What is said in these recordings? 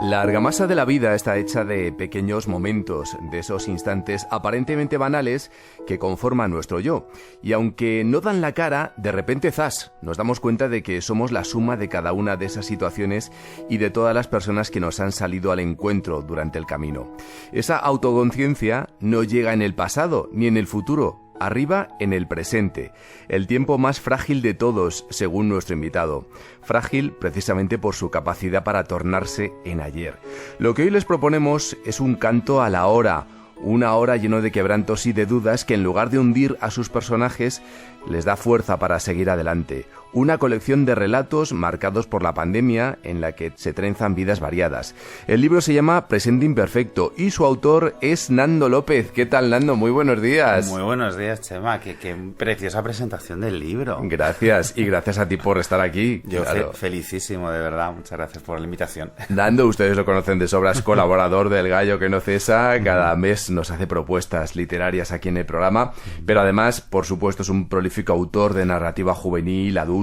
La argamasa de la vida está hecha de pequeños momentos, de esos instantes aparentemente banales que conforman nuestro yo. Y aunque no dan la cara, de repente ¡zas!, nos damos cuenta de que somos la suma de cada una de esas situaciones y de todas las personas que nos han salido al encuentro durante el camino. Esa autoconciencia no llega en el pasado ni en el futuro. Arriba en el presente, el tiempo más frágil de todos, según nuestro invitado. Frágil precisamente por su capacidad para tornarse en ayer. Lo que hoy les proponemos es un canto a la hora, una hora lleno de quebrantos y de dudas que en lugar de hundir a sus personajes, les da fuerza para seguir adelante. Una colección de relatos marcados por la pandemia en la que se trenzan vidas variadas. El libro se llama Presente Imperfecto y su autor es Nando López. ¿Qué tal, Nando? Muy buenos días. Muy buenos días, Chema. Qué preciosa presentación del libro. Gracias, y gracias a ti por estar aquí. Yo felicísimo, de verdad. Muchas gracias por la invitación. Nando, ustedes lo conocen de sobra, es colaborador del Gallo que no cesa. Cada mes nos hace propuestas literarias aquí en el programa, pero además, por supuesto, es un prolífico autor de narrativa juvenil, adulta,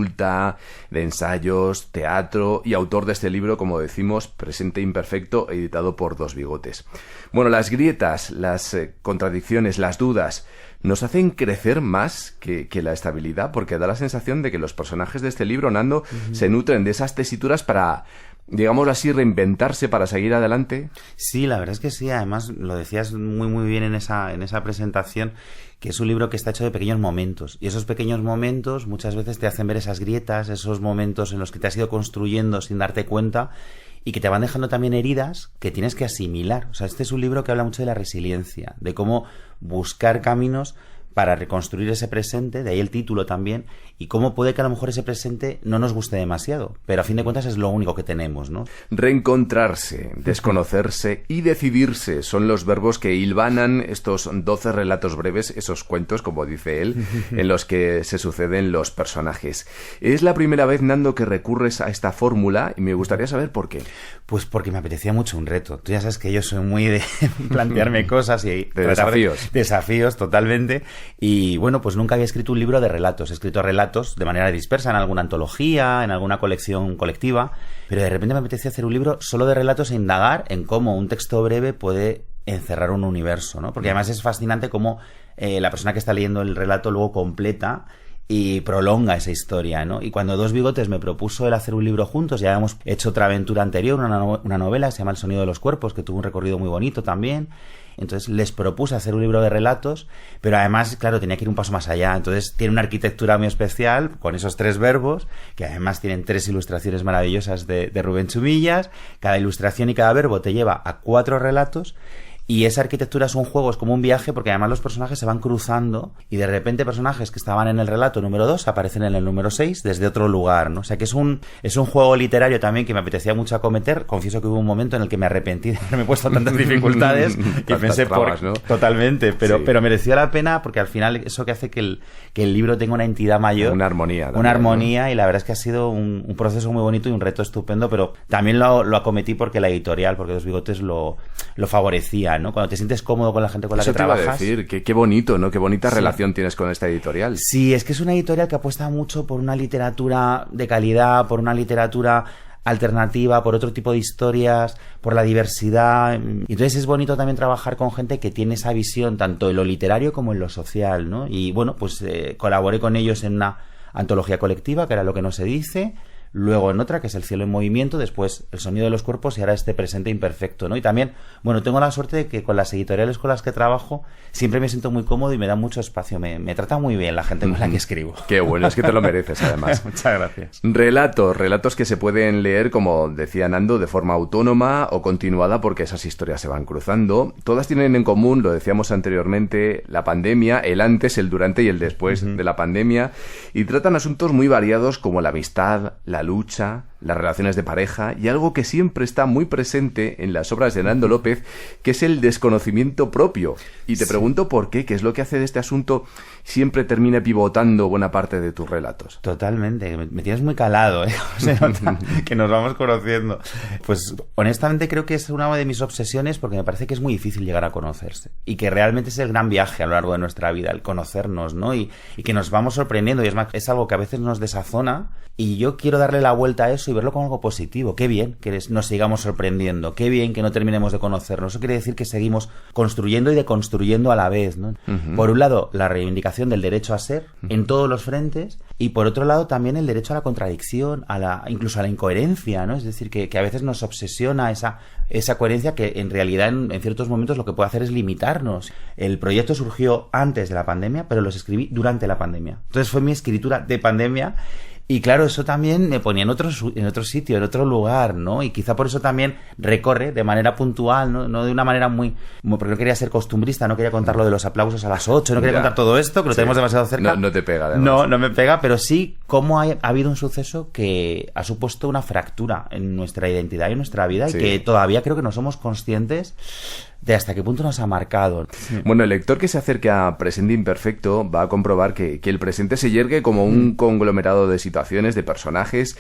de ensayos, teatro y autor de este libro, como decimos, Presente Imperfecto, editado por Dos Bigotes. Bueno, las grietas, las contradicciones, las dudas nos hacen crecer más que la estabilidad, porque da la sensación de que los personajes de este libro, Nando, se nutren de esas tesituras para, digámoslo así, reinventarse para seguir adelante. Sí, la verdad es que sí. Además, lo decías muy bien en esa presentación, que es un libro que está hecho de pequeños momentos. Y esos pequeños momentos muchas veces te hacen ver esas grietas, esos momentos en los que te has ido construyendo sin darte cuenta y que te van dejando también heridas que tienes que asimilar. O sea, este es un libro que habla mucho de la resiliencia, de cómo buscar caminos para reconstruir ese presente, de ahí el título también, y cómo puede que a lo mejor ese presente no nos guste demasiado, pero a fin de cuentas es lo único que tenemos, ¿no? Reencontrarse, desconocerse y decidirse son los verbos que hilvanan estos 12 relatos breves, esos cuentos, como dice él, en los que se suceden los personajes. Es la primera vez, Nando, que recurres a esta fórmula y me gustaría saber por qué. Pues porque me apetecía mucho un reto. Tú ya sabes que yo soy muy de plantearme cosas y de desafíos. Desafíos, totalmente. Y bueno, pues nunca había escrito un libro de relatos. He escrito relatos de manera dispersa en alguna antología, en alguna colección colectiva, pero de repente me apetecía hacer un libro solo de relatos e indagar en cómo un texto breve puede encerrar un universo, ¿no? Porque además es fascinante cómo la persona que está leyendo el relato luego completa y prolonga esa historia, ¿no? Y cuando Dos Bigotes me propuso el hacer un libro juntos, ya habíamos hecho otra aventura anterior, una novela, se llama El Sonido de los Cuerpos, que tuvo un recorrido muy bonito también. Entonces les propuse hacer un libro de relatos, pero además, claro, tenía que ir un paso más allá. Entonces tiene una arquitectura muy especial, con esos 3 verbos, que además tienen 3 ilustraciones maravillosas de Rubén Chumillas. Cada ilustración y cada verbo te lleva a 4 relatos. Y esa arquitectura es un juego, es como un viaje, porque además los personajes se van cruzando y de repente personajes que estaban en el relato número 2 aparecen en el número 6 desde otro lugar, ¿no? O sea que es un juego literario también que me apetecía mucho acometer. Confieso que hubo un momento en el que me arrepentí de haberme puesto tantas dificultades y pensé trabas, ¿no? Totalmente, pero, sí. Pero mereció la pena porque al final eso que hace que el libro tenga una entidad mayor. Una armonía. También, una armonía, ¿no? Y la verdad es que ha sido un proceso muy bonito y un reto estupendo, pero también lo acometí porque la editorial, porque Dos Bigotes lo favorecía, ¿no? Cuando te sientes cómodo con la gente con la que trabajas. Eso te iba a decir, qué bonito, ¿no? Qué bonita relación tienes con esta editorial. Sí, es que es una editorial que apuesta mucho por una literatura de calidad, por una literatura alternativa, por otro tipo de historias, por la diversidad. Y entonces es bonito también trabajar con gente que tiene esa visión tanto en lo literario como en lo social, ¿no? Y bueno, pues colaboré con ellos en una antología colectiva, que era Lo que no se dice, luego en otra, que es El cielo en movimiento, después El sonido de los cuerpos y ahora este Presente Imperfecto, ¿no? Y también, bueno, tengo la suerte de que con las editoriales con las que trabajo siempre me siento muy cómodo y me da mucho espacio, me trata muy bien la gente con la que escribo. Qué bueno, es que te lo mereces además. Muchas gracias. Relatos que se pueden leer, como decía Nando, de forma autónoma o continuada, porque esas historias se van cruzando. Todas tienen en común, lo decíamos anteriormente, la pandemia, el antes, el durante y el después de la pandemia, y tratan asuntos muy variados como la amistad, la lucha, las relaciones de pareja y algo que siempre está muy presente en las obras de Nando López, que es el desconocimiento propio. Y te pregunto por qué es lo que hace de este asunto siempre termine pivotando buena parte de tus relatos. Totalmente, me tienes muy calado, ¿eh? Se nota que nos vamos conociendo. Pues honestamente creo que es una de mis obsesiones porque me parece que es muy difícil llegar a conocerse y que realmente es el gran viaje a lo largo de nuestra vida, el conocernos, ¿no? Y que nos vamos sorprendiendo y es algo que a veces nos desazona y yo quiero darle la vuelta a eso eso y verlo como algo positivo. Qué bien que nos sigamos sorprendiendo, qué bien que no terminemos de conocernos. Eso quiere decir que seguimos construyendo y deconstruyendo a la vez, ¿no? Por un lado, la reivindicación del derecho a ser en todos los frentes, y por otro lado también el derecho a la contradicción, incluso a la incoherencia, ¿no? Es decir, que a veces nos obsesiona esa coherencia que en realidad en ciertos momentos lo que puede hacer es limitarnos. El proyecto surgió antes de la pandemia, pero los escribí durante la pandemia. Entonces fue mi escritura de pandemia. Y claro, eso también me ponía en otro sitio, en otro lugar, ¿no? Y quizá por eso también recorre de manera puntual, ¿no? De una manera porque no quería ser costumbrista, no quería contar lo de los aplausos a las 8, no quería contar todo esto, que lo tenemos demasiado cerca. No te pega, además. No me pega, pero sí cómo ha habido un suceso que ha supuesto una fractura en nuestra identidad y en nuestra vida, y que todavía creo que no somos conscientes de hasta qué punto nos ha marcado. Bueno, el lector que se acerque a Presente Imperfecto va a comprobar que el presente se yergue como un conglomerado de situaciones, de personajes.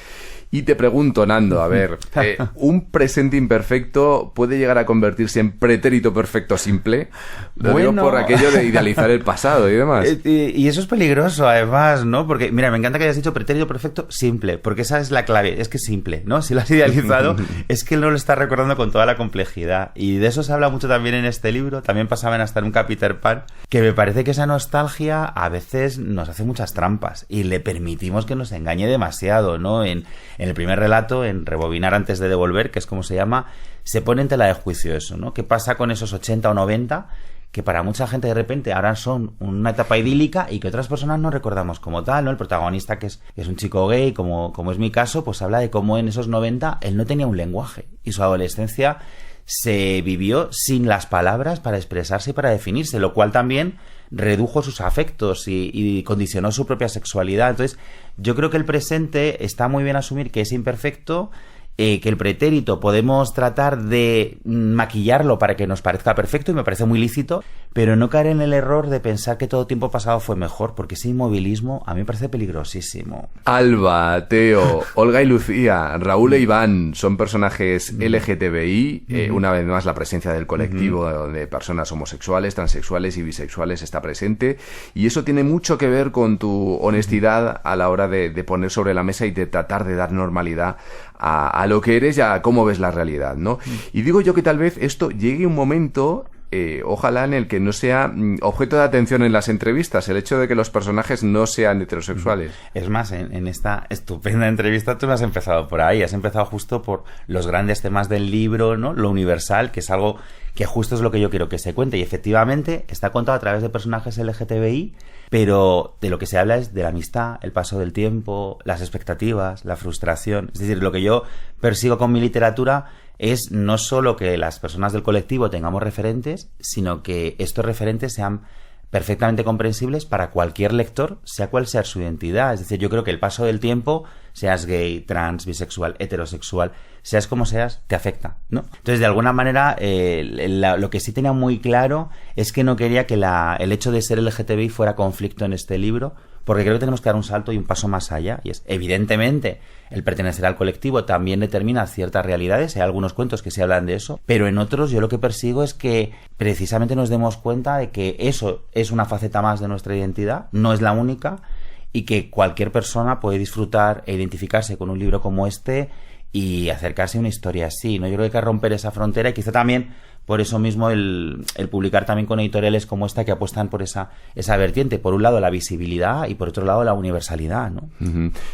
Y te pregunto, Nando, a ver, ¿un presente imperfecto puede llegar a convertirse en pretérito perfecto simple? Lo digo por aquello de idealizar el pasado y demás. Y eso es peligroso, además, ¿no? Porque, mira, me encanta que hayas dicho pretérito perfecto simple, porque esa es la clave, es que es simple, ¿no? Si lo has idealizado, es que no lo estás recordando con toda la complejidad. Y de eso se habla mucho también en este libro, también pasaban hasta en un Peter Pan, que me parece que esa nostalgia a veces nos hace muchas trampas y le permitimos que nos engañe demasiado, ¿no? En el primer relato, en Rebobinar antes de devolver, que es como se llama, se pone en tela de juicio eso, ¿no? ¿Qué pasa con esos 80 o 90 que para mucha gente de repente ahora son una etapa idílica y que otras personas no recordamos como tal, ¿no? El protagonista, que es un chico gay, como es mi caso, pues habla de cómo en esos 90 él no tenía un lenguaje y su adolescencia se vivió sin las palabras para expresarse y para definirse, lo cual también redujo sus afectos y condicionó su propia sexualidad. Entonces, yo creo que el presente está muy bien asumir que es imperfecto, que el pretérito podemos tratar de maquillarlo para que nos parezca perfecto, y me parece muy lícito, pero no caer en el error de pensar que todo tiempo pasado fue mejor, porque ese inmovilismo a mí me parece peligrosísimo. Alba, Teo, Olga y Lucía, Raúl e Iván son personajes LGTBI. Una vez más, la presencia del colectivo de personas homosexuales, transexuales y bisexuales está presente, y eso tiene mucho que ver con tu honestidad a la hora de poner sobre la mesa y de tratar de dar normalidad a lo que eres y a cómo ves la realidad, ¿no? Y digo yo que tal vez esto llegue un momento, ojalá, en el que no sea objeto de atención en las entrevistas, el hecho de que los personajes no sean heterosexuales. Es más, en esta estupenda entrevista tú no has empezado por ahí, has empezado justo por los grandes temas del libro, ¿no? Lo universal, que es algo que justo es lo que yo quiero que se cuente, y efectivamente está contado a través de personajes LGTBI, pero de lo que se habla es de la amistad, el paso del tiempo, las expectativas, la frustración. Es decir, lo que yo persigo con mi literatura es no solo que las personas del colectivo tengamos referentes, sino que estos referentes sean perfectamente comprensibles para cualquier lector, sea cual sea su identidad. Es decir, yo creo que el paso del tiempo, seas gay, trans, bisexual, heterosexual, seas como seas, te afecta, ¿no? Entonces, de alguna manera, lo que sí tenía muy claro es que no quería que el hecho de ser LGTBI fuera conflicto en este libro, porque creo que tenemos que dar un salto y un paso más allá, y es, evidentemente, el pertenecer al colectivo también determina ciertas realidades, hay algunos cuentos que sí hablan de eso, pero en otros yo lo que persigo es que precisamente nos demos cuenta de que eso es una faceta más de nuestra identidad, no es la única, y que cualquier persona puede disfrutar e identificarse con un libro como este y acercarse a una historia así, ¿no? Yo creo que hay que romper esa frontera, y quizá también por eso mismo el publicar también con editoriales como esta, que apuestan por esa vertiente, por un lado la visibilidad y por otro lado la universalidad, ¿no?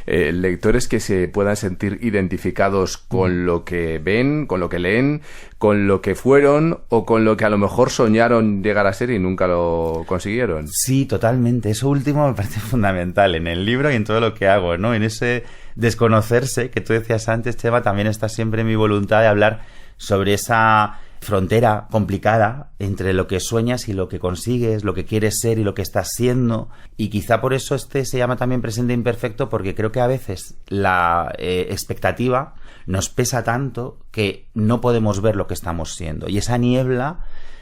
Lectores que se puedan sentir identificados con lo que ven, con lo que leen, con lo que fueron o con lo que a lo mejor soñaron llegar a ser y nunca lo consiguieron. Sí, totalmente. Eso último me parece fundamental en el libro y en todo lo que hago, ¿no? En ese desconocerse que tú decías antes, Chema, también está siempre mi voluntad de hablar sobre esa frontera complicada entre lo que sueñas y lo que consigues, lo que quieres ser y lo que estás siendo, y quizá por eso se llama también Presente Imperfecto, porque creo que a veces la expectativa nos pesa tanto que no podemos ver lo que estamos siendo, y esa niebla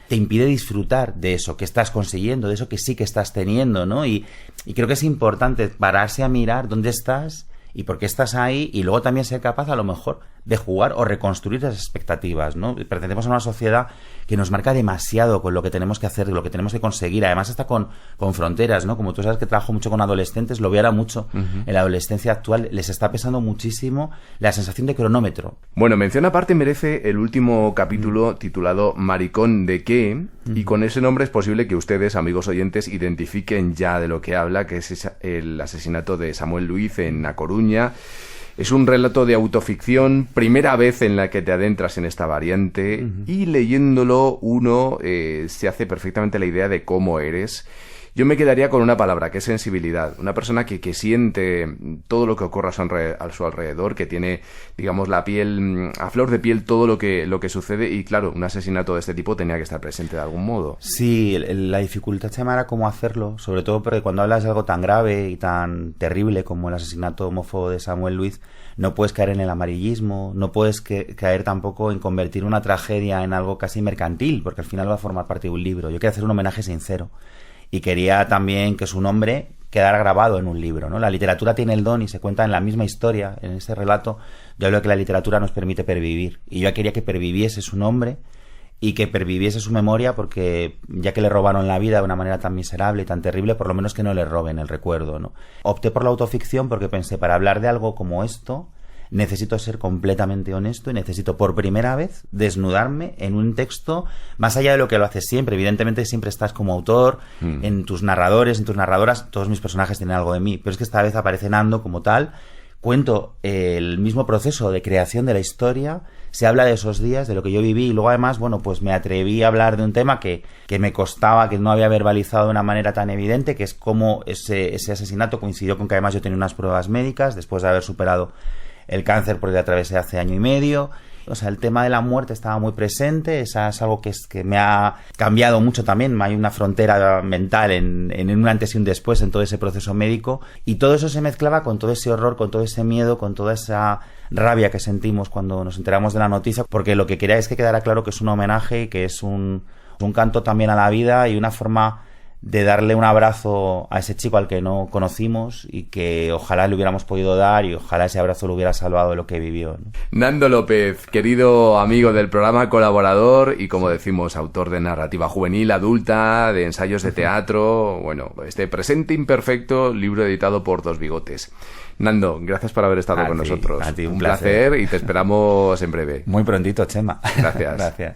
te impide disfrutar de eso que estás consiguiendo, de eso que sí que estás teniendo, ¿no? Y creo que es importante pararse a mirar dónde estás y por qué estás ahí, y luego también ser capaz a lo mejor de jugar o reconstruir esas expectativas, ¿no? Pertenecemos a una sociedad que nos marca demasiado con lo que tenemos que hacer, lo que tenemos que conseguir, además hasta con fronteras, ¿no? Como tú sabes que trabajo mucho con adolescentes, lo veo ahora mucho. En la adolescencia actual les está pesando muchísimo la sensación de cronómetro. Bueno, mención aparte merece el último capítulo titulado Maricón de qué, y con ese nombre es posible que ustedes, amigos oyentes, identifiquen ya de lo que habla, que es el asesinato de Samuel Luiz en A Coruña. Es un relato de autoficción, primera vez en la que te adentras en esta variante, y leyéndolo uno se hace perfectamente la idea de cómo eres. Yo me quedaría con una palabra, que es sensibilidad. Una persona que siente todo lo que ocurre a su alrededor, que tiene, digamos, la piel, a flor de piel todo lo que sucede. Y claro, un asesinato de este tipo tenía que estar presente de algún modo. Sí, la dificultad, Chema, era cómo hacerlo. Sobre todo porque cuando hablas de algo tan grave y tan terrible como el asesinato homófobo de Samuel Luiz, no puedes caer en el amarillismo, no puedes caer tampoco en convertir una tragedia en algo casi mercantil, porque al final va a formar parte de un libro. Yo quería hacer un homenaje sincero. Y quería también que su nombre quedara grabado en un libro, ¿no? La literatura tiene el don y se cuenta en la misma historia, en ese relato. Yo hablo de que la literatura nos permite pervivir. Y yo quería que perviviese su nombre y que perviviese su memoria, porque ya que le robaron la vida de una manera tan miserable y tan terrible, por lo menos que no le roben el recuerdo, ¿no? Opté por la autoficción porque pensé, para hablar de algo como esto, necesito ser completamente honesto y necesito por primera vez desnudarme en un texto más allá de lo que lo haces siempre. Evidentemente siempre estás como autor, en tus narradores, en tus narradoras, todos mis personajes tienen algo de mí, pero es que esta vez aparece Nando como tal, cuento el mismo proceso de creación de la historia, se habla de esos días, de lo que yo viví, y luego además, bueno, pues me atreví a hablar de un tema que me costaba, que no había verbalizado de una manera tan evidente, que es cómo ese asesinato coincidió con que además yo tenía unas pruebas médicas después de haber superado el cáncer porque atravesé hace 1 año y medio. O sea, el tema de la muerte estaba muy presente, es algo que me ha cambiado mucho también. Hay una frontera mental en un antes y un después en todo ese proceso médico, y todo eso se mezclaba con todo ese horror, con todo ese miedo, con toda esa rabia que sentimos cuando nos enteramos de la noticia, porque lo que quería es que quedara claro que es un homenaje, que es un canto también a la vida y una forma de darle un abrazo a ese chico al que no conocimos y que ojalá le hubiéramos podido dar, y ojalá ese abrazo lo hubiera salvado de lo que vivió, ¿no? Nando López, querido amigo del programa, colaborador y, como decimos, autor de narrativa juvenil, adulta, de ensayos de teatro, bueno, este Presente Imperfecto, libro editado por Dos Bigotes. Nando, gracias por haber estado con nosotros. A ti, un placer y te esperamos en breve. Muy prontito, Chema. Gracias. Gracias.